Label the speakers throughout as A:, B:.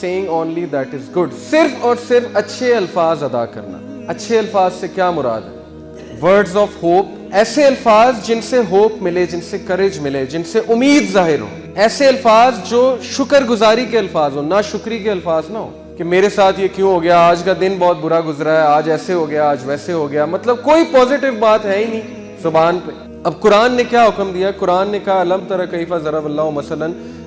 A: saying only that is good. صرف اور صرف اچھے الفاظ ادا کرنا. اچھے الفاظ سے کیا مراد ہے؟ words of hope, ایسے الفاظ جن سے ہوپ ملے, جن سے کریج ملے, جن سے امید ظاہر ہو. ایسے الفاظ جو شکر گزاری کے الفاظ ہو, نہ شکری کے الفاظ نہ ہو کہ میرے ساتھ یہ کیوں ہو گیا, آج کا دن بہت برا گزرا ہے, آج ایسے ہو گیا, آج ویسے ہو گیا. مطلب کوئی پازیٹیو بات ہے ہی نہیں زبان پہ. اب قرآن نے کیا حکم دیا؟ قرآن نے کہا الم تر کیف ضرب اللہ مثلا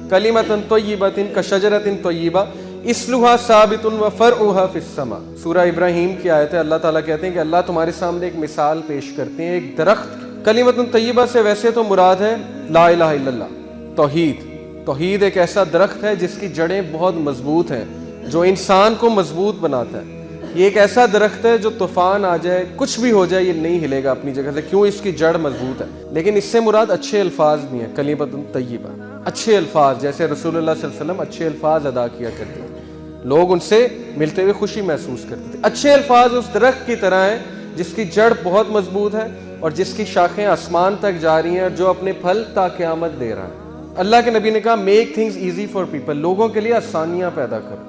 A: کلمۃ طیبۃ کشجرۃ طیبہ اصلها ثابت وفرعها فی السماء. سورہ ابراہیم کی آیت ہے. اللہ تعالیٰ کہتے ہیں کہ اللہ تمہارے سامنے ایک مثال پیش کرتے ہیں ایک درخت کی. کلمۃ طیبہ سے ویسے تو مراد ہے لا الہ الا اللہ, توحید. توحید ایک ایسا درخت ہے جس کی جڑیں بہت مضبوط ہیں, جو انسان کو مضبوط بناتا ہے. یہ ایک ایسا درخت ہے جو طوفان آ جائے, کچھ بھی ہو جائے, یہ نہیں ہلے گا اپنی جگہ سے. کیوں؟ اس کی جڑ مضبوط ہے. لیکن اس سے مراد اچھے الفاظ بھی ہیں. کلمۃ طیبہ, اچھے الفاظ, جیسے رسول اللہ صلی اللہ علیہ وسلم اچھے الفاظ ادا کیا کرتے تھے, لوگ ان سے ملتے ہوئے خوشی محسوس کرتے تھے. اچھے الفاظ اس درخت کی طرح ہیں جس کی جڑ بہت مضبوط ہے اور جس کی شاخیں آسمان تک جا رہی ہیں اور جو اپنے پھل تا قیامت دے رہا ہے. اللہ کے نبی نے کہا make things easy for people, لوگوں کے لیے آسانیاں پیدا کرو,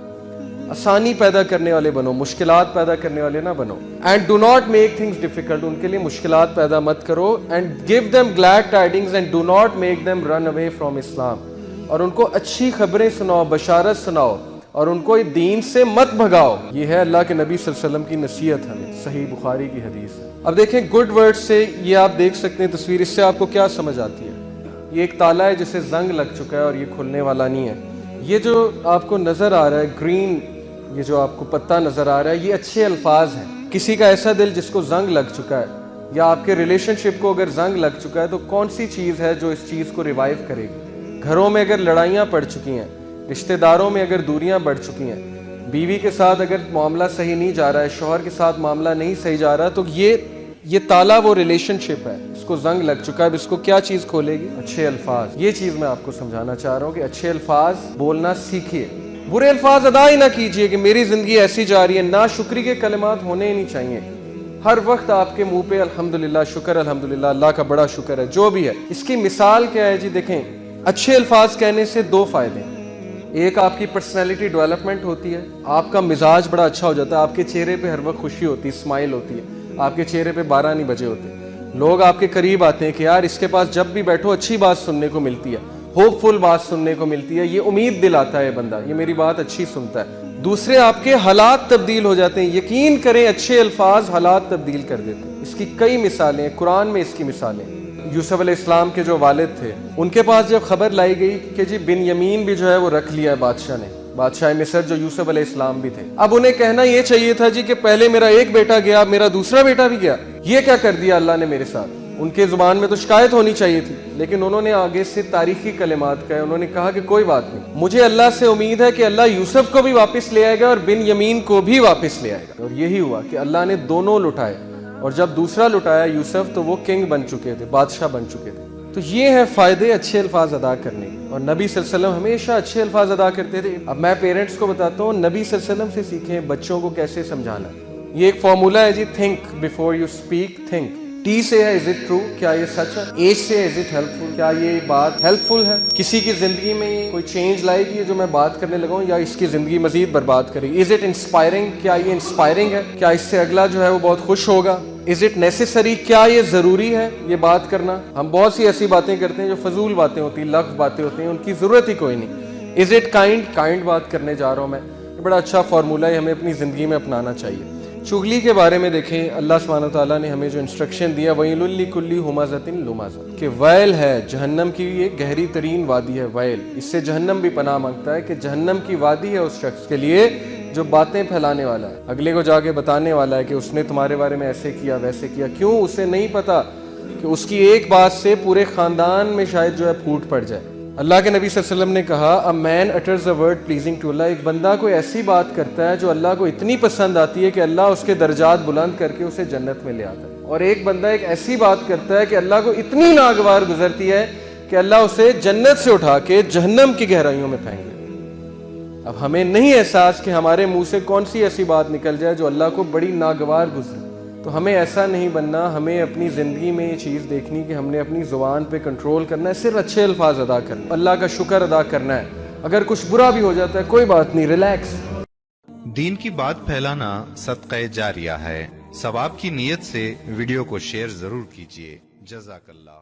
A: آسانی پیدا کرنے والے بنو, مشکلات پیدا کرنے والے نہ بنو. And do not make things difficult, ان کے لیے مشکلات پیدا مت کرو. And give them glad tidings and do not make them run away from Islam, اور ان کو اچھی خبریں سناؤ, بشارت سناؤ, اور ان کو دین سے مت بھگاؤ. یہ ہے اللہ کے نبی صلی اللہ علیہ وسلم کی نصیحت ہمیں, صحیح بخاری کی حدیث ہے. اب دیکھیں گڈ ورڈ سے یہ آپ دیکھ سکتے ہیں تصویر, اس سے آپ کو کیا سمجھ آتی ہے؟ یہ ایک تالا ہے جسے زنگ لگ چکا ہے اور یہ کھلنے والا نہیں ہے. یہ جو آپ کو نظر آ رہا ہے گرین, یہ جو آپ کو پتا نظر آ رہا ہے, یہ اچھے الفاظ ہیں. کسی کا ایسا دل جس کو زنگ لگ چکا ہے, یا آپ کے ریلیشن شپ کو اگر زنگ لگ چکا ہے, تو کون سی چیز ہے جو اس چیز کو ریوائیو کرے گی؟ گھروں میں اگر لڑائیاں پڑ چکی ہیں, رشتہ داروں میں اگر دوریاں بڑھ چکی ہیں, بیوی کے ساتھ اگر معاملہ صحیح نہیں جا رہا ہے, شوہر کے ساتھ معاملہ نہیں صحیح جا رہا, تو یہ تالا وہ ریلیشن شپ ہے, اس کو زنگ لگ چکا ہے. اب اس کو کیا چیز کھولے گی؟ اچھے الفاظ. یہ چیز میں آپ کو سمجھانا چاہ رہا ہوں کہ اچھے الفاظ بولنا سیکھیے, برے الفاظ ادا ہی نہ کیجیے کہ میری زندگی ایسی جا رہی ہے. ناشکری کے کلمات ہونے ہی نہیں چاہیے. ہر وقت آپ کے منہ پہ الحمدللہ, شکر, الحمدللہ, اللہ کا بڑا شکر ہے, جو بھی ہے. اس کی مثال کیا ہے جی؟ دیکھیں, اچھے الفاظ کہنے سے دو فائدے ہیں. ایک, آپ کی پرسنالٹی ڈیولپمنٹ ہوتی ہے, آپ کا مزاج بڑا اچھا ہو جاتا ہے, آپ کے چہرے پہ ہر وقت خوشی ہوتی ہے, اسمائل ہوتی ہے, آپ کے چہرے پہ 12 نہیں بجے ہوتے. لوگ آپ کے قریب آتے ہیں کہ یار اس کے پاس جب بھی بیٹھو اچھی بات سننے کو ملتی ہے, ہوپ فل بات سننے کو ملتی ہے, یہ امید دلاتا ہے بندہ, یہ میری بات اچھی سنتا ہے. دوسرے, آپ کے حالات تبدیل ہو جاتے ہیں. یقین کریں اچھے الفاظ حالات تبدیل کر دیتے ہیں. اس کی کئی مثالیں ہیں, قرآن میں اس کی مثالیں. یوسف علیہ السلام کے جو والد تھے, ان کے پاس جب خبر لائی گئی کہ جی بن یمین بھی جو ہے وہ رکھ لیا ہے بادشاہ نے, بادشاہ مصر جو یوسف علیہ السلام بھی تھے. اب انہیں کہنا یہ چاہیے تھا جی کہ پہلے میرا ایک بیٹا گیا, میرا دوسرا بیٹا بھی گیا, یہ کیا کر دیا اللہ نے میرے ساتھ. ان کے زبان میں تو شکایت ہونی چاہیے تھی, لیکن انہوں نے آگے سے تاریخی کلمات کہے. انہوں نے کہا کہ کوئی بات نہیں, مجھے اللہ سے امید ہے کہ اللہ یوسف کو بھی واپس لے آئے گا اور بن یمین کو بھی واپس لے آئے گا. اور یہی ہوا کہ اللہ نے دونوں لٹائے, اور جب دوسرا لٹایا یوسف تو وہ کنگ بن چکے تھے, بادشاہ بن چکے تھے. تو یہ ہے فائدے اچھے الفاظ ادا کرنے کے, اور نبی صلی اللہ علیہ وسلم ہمیشہ اچھے الفاز ادا کرتے تھے. اب میں پیرنٹس کو بتاتا ہوں نبی صلی اللہ علیہ وسلم سے سیکھیں بچوں کو کیسے سمجھانا. یہ ایک فارمولا ہے جی, think before you speak. Think, T سے ہے از اٹ ٹرو, کیا یہ سچ ہے. ایچ سے از اٹ ہیلپ فل, کیا یہ بات ہیلپ فل ہے, کسی کی زندگی میں کوئی چینج لائے گی جو میں بات کرنے لگا ہوں, یا اس کی زندگی مزید برباد کرے گی. از اٹ انسپائرنگ, کیا یہ انسپائرنگ ہے, کیا اس سے اگلا جو ہے وہ بہت خوش ہوگا. از اٹ نیسیسری, کیا یہ ضروری ہے یہ بات کرنا. ہم بہت سی ایسی باتیں کرتے ہیں جو فضول باتیں ہوتی ہیں, لغو باتیں ہوتی ہیں, ان کی ضرورت ہی کوئی نہیں. از اٹ کائنڈ, کائنڈ بات کرنے جا رہا ہوں میں. یہ بڑا اچھا فارمولا ہے, ہمیں اپنی زندگی میں اپنانا چاہیے. چغلی کے بارے میں دیکھیں, اللہ سبحانہ تعالیٰ نے ہمیں جو انسٹرکشن دیا, وَيْلٌ لِكُلِّ ہُمَزَةٍ لُمَزَةٍ, کہ ویل ہے جہنم کی, یہ گہری ترین وادی ہے ویل. اس سے جہنم بھی پناہ مانگتا ہے کہ جہنم کی وادی ہے اس شخص کے لیے جو باتیں پھیلانے والا ہے, اگلے کو جا کے بتانے والا ہے کہ اس نے تمہارے بارے میں ایسے کیا ویسے کیا. کیوں؟ اسے نہیں پتا کہ اس کی ایک بات سے پورے خاندان میں شاید جو ہے پھوٹ پڑ جائے. اللہ کے نبی صلی اللہ علیہ وسلم نے کہا, a man utters a word pleasing to Allah, ایک بندہ کوئی ایسی بات کرتا ہے جو اللہ کو اتنی پسند آتی ہے کہ اللہ اس کے درجات بلند کر کے اسے جنت میں لے آتا ہے. اور ایک بندہ ایک ایسی بات کرتا ہے کہ اللہ کو اتنی ناگوار گزرتی ہے کہ اللہ اسے جنت سے اٹھا کے جہنم کی گہرائیوں میں پھینک دے. اب ہمیں نہیں احساس کہ ہمارے منہ سے کون سی ایسی بات نکل جائے جو اللہ کو بڑی ناگوار گزرے. تو ہمیں ایسا نہیں بننا, ہمیں اپنی زندگی میں یہ چیز دیکھنی کہ ہم نے اپنی زبان پہ کنٹرول کرنا ہے, صرف اچھے الفاظ ادا کرنا ہے, اللہ کا شکر ادا کرنا ہے, اگر کچھ برا بھی ہو جاتا ہے کوئی بات نہیں, ریلیکس.
B: دین کی بات پھیلانا صدقہ جاریہ ہے. ثواب کی نیت سے ویڈیو کو شیئر ضرور کیجیے. جزاک اللہ.